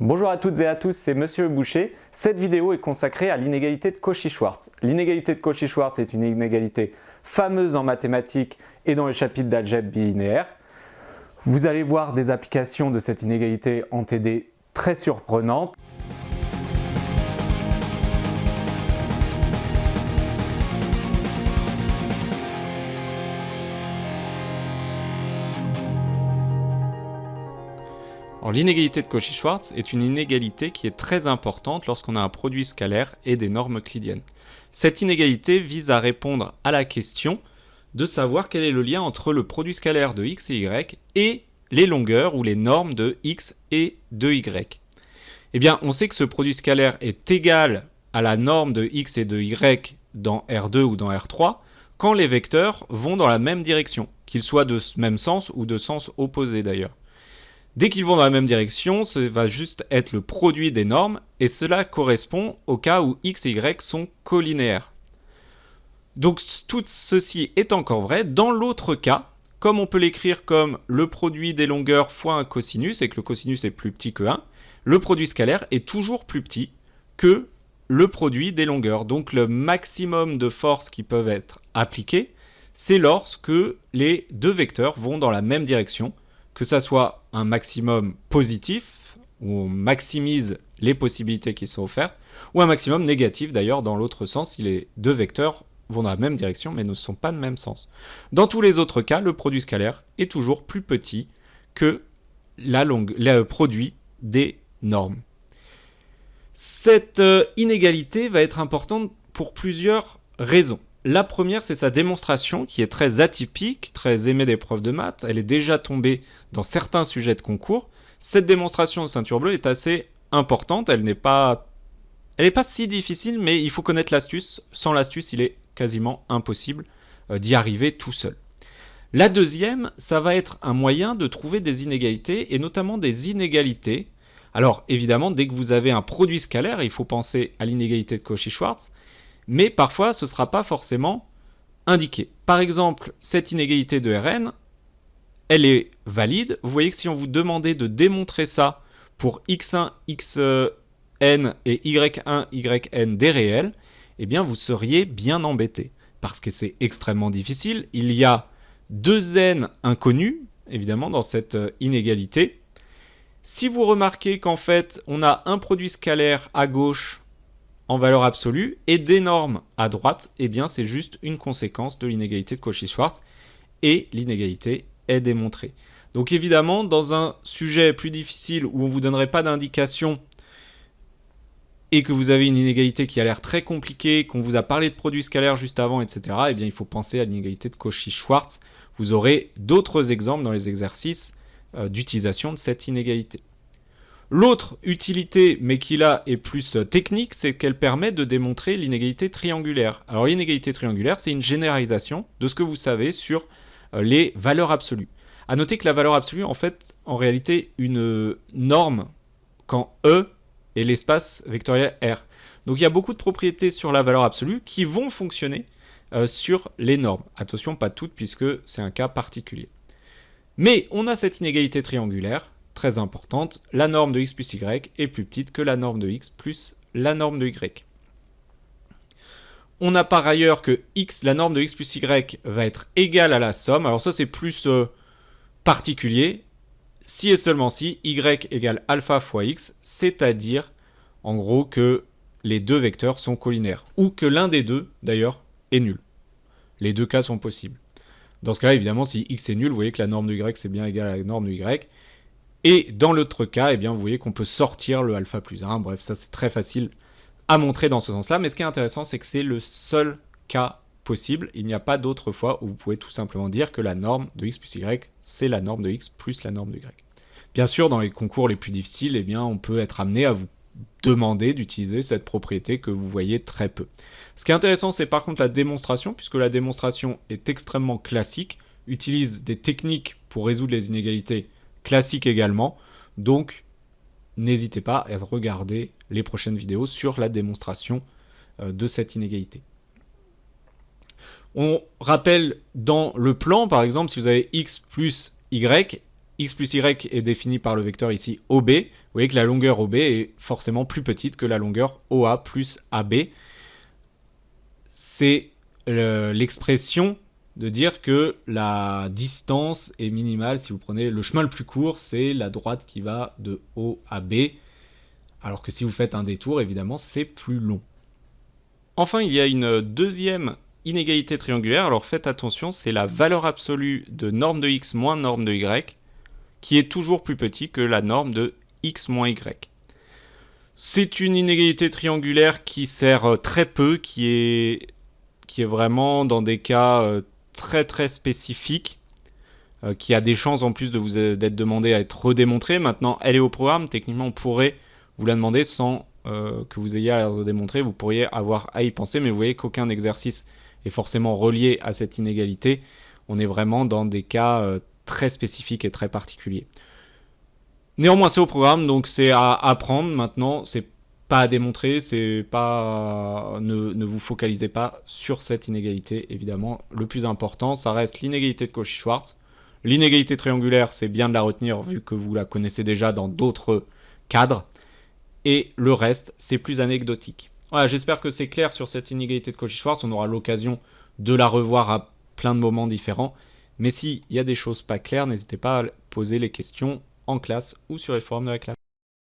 Bonjour à toutes et à tous, c'est Monsieur Boucher. Cette vidéo est consacrée à l'inégalité de Cauchy-Schwarz. L'inégalité de Cauchy-Schwarz est une inégalité fameuse en mathématiques et dans le chapitre d'algèbre bilinéaire. Vous allez voir des applications de cette inégalité en TD très surprenantes. L'inégalité de Cauchy-Schwarz est une inégalité qui est très importante lorsqu'on a un produit scalaire et des normes euclidiennes. Cette inégalité vise à répondre à la question de savoir quel est le lien entre le produit scalaire de x et y et les longueurs ou les normes de x et de y. Eh bien, on sait que ce produit scalaire est égal à la norme de x et de y dans R2 ou dans R3 quand les vecteurs vont dans la même direction, qu'ils soient de même sens ou de sens opposé d'ailleurs. Dès qu'ils vont dans la même direction, ça va juste être le produit des normes, et cela correspond au cas où x et y sont colinéaires. Donc tout ceci est encore vrai. Dans l'autre cas, comme on peut l'écrire comme le produit des longueurs fois un cosinus, et que le cosinus est plus petit que 1, le produit scalaire est toujours plus petit que le produit des longueurs. Donc le maximum de forces qui peuvent être appliquées, c'est lorsque les deux vecteurs vont dans la même direction, que ça soit un maximum positif, où on maximise les possibilités qui sont offertes, ou un maximum négatif d'ailleurs dans l'autre sens, si les deux vecteurs vont dans la même direction mais ne sont pas de même sens. Dans tous les autres cas, le produit scalaire est toujours plus petit que le produit des normes. Cette inégalité va être importante pour plusieurs raisons. La première, c'est sa démonstration qui est très atypique, très aimée des profs de maths. Elle est déjà tombée dans certains sujets de concours. Cette démonstration de ceinture bleue est assez importante. Elle n'est pas si difficile, mais il faut connaître l'astuce. Sans l'astuce, il est quasiment impossible d'y arriver tout seul. La deuxième, ça va être un moyen de trouver des inégalités, et notamment des inégalités. Alors, évidemment, dès que vous avez un produit scalaire, il faut penser à l'inégalité de Cauchy-Schwarz. Mais parfois, ce ne sera pas forcément indiqué. Par exemple, cette inégalité de Rn, elle est valide. Vous voyez que si on vous demandait de démontrer ça pour x1, xn et y1, yn des réels, eh bien vous seriez bien embêté. Parce que c'est extrêmement difficile. Il y a deux n inconnus, évidemment, dans cette inégalité. Si vous remarquez qu'en fait, on a un produit scalaire à gauche en valeur absolue et des normes à droite, eh bien c'est juste une conséquence de l'inégalité de Cauchy-Schwarz et l'inégalité est démontrée. Donc évidemment, dans un sujet plus difficile où on ne vous donnerait pas d'indication et que vous avez une inégalité qui a l'air très compliquée, qu'on vous a parlé de produits scalaires juste avant, etc., eh bien il faut penser à l'inégalité de Cauchy-Schwarz. Vous aurez d'autres exemples dans les exercices d'utilisation de cette inégalité. L'autre utilité, mais qui là est plus technique, c'est qu'elle permet de démontrer l'inégalité triangulaire. Alors l'inégalité triangulaire, c'est une généralisation de ce que vous savez sur les valeurs absolues. A noter que la valeur absolue, en fait, en réalité, une norme quand E est l'espace vectoriel R. Donc il y a beaucoup de propriétés sur la valeur absolue qui vont fonctionner sur les normes. Attention, pas toutes, puisque c'est un cas particulier. Mais on a cette inégalité triangulaire, très importante, la norme de x plus y est plus petite que la norme de x plus la norme de y. On a par ailleurs que la norme de x plus y va être égale à la somme. Alors ça c'est plus particulier. Si et seulement si y égale alpha fois x, c'est-à-dire en gros que les deux vecteurs sont colinéaires. Ou que l'un des deux d'ailleurs est nul. Les deux cas sont possibles. Dans ce cas-là, évidemment, si x est nul, vous voyez que la norme de y c'est bien égal à la norme de y. Et dans l'autre cas, eh bien, vous voyez qu'on peut sortir le alpha plus 1. Bref, ça c'est très facile à montrer dans ce sens-là. Mais ce qui est intéressant, c'est que c'est le seul cas possible. Il n'y a pas d'autre fois où vous pouvez tout simplement dire que la norme de x plus y, c'est la norme de x plus la norme de y. Bien sûr, dans les concours les plus difficiles, eh bien, on peut être amené à vous demander d'utiliser cette propriété que vous voyez très peu. Ce qui est intéressant, c'est par contre la démonstration, puisque la démonstration est extrêmement classique, utilise des techniques pour résoudre les inégalités classique également, donc n'hésitez pas à regarder les prochaines vidéos sur la démonstration de cette inégalité. On rappelle dans le plan, par exemple, si vous avez x plus y, x plus y est défini par le vecteur ici OB, vous voyez que la longueur OB est forcément plus petite que la longueur OA plus AB. C'est l'expression de dire que la distance est minimale. Si vous prenez le chemin le plus court, c'est la droite qui va de O à B, alors que si vous faites un détour, évidemment, c'est plus long. Enfin, il y a une deuxième inégalité triangulaire. Alors faites attention, c'est la valeur absolue de norme de x moins norme de y, qui est toujours plus petit que la norme de x moins y. C'est une inégalité triangulaire qui sert très peu, qui est vraiment dans des cas très très spécifiques, qui a des chances en plus d'être demandé à être redémontrée. Maintenant, elle est au programme. Techniquement, on pourrait vous la demander sans que vous ayez à la redémontrer. Vous pourriez avoir à y penser, mais vous voyez qu'aucun exercice est forcément relié à cette inégalité. On est vraiment dans des cas très spécifiques et très particuliers. Néanmoins, c'est au programme, donc c'est à apprendre. Maintenant, c'est pas à démontrer, c'est pas ne vous focalisez pas sur cette inégalité. Évidemment, le plus important, ça reste l'inégalité de Cauchy-Schwarz. L'inégalité triangulaire, c'est bien de la retenir vu que vous la connaissez déjà dans d'autres cadres. Et le reste, c'est plus anecdotique. Voilà, j'espère que c'est clair sur cette inégalité de Cauchy-Schwarz. On aura l'occasion de la revoir à plein de moments différents. Mais s'il y a des choses pas claires, n'hésitez pas à poser les questions en classe ou sur les forums de la classe.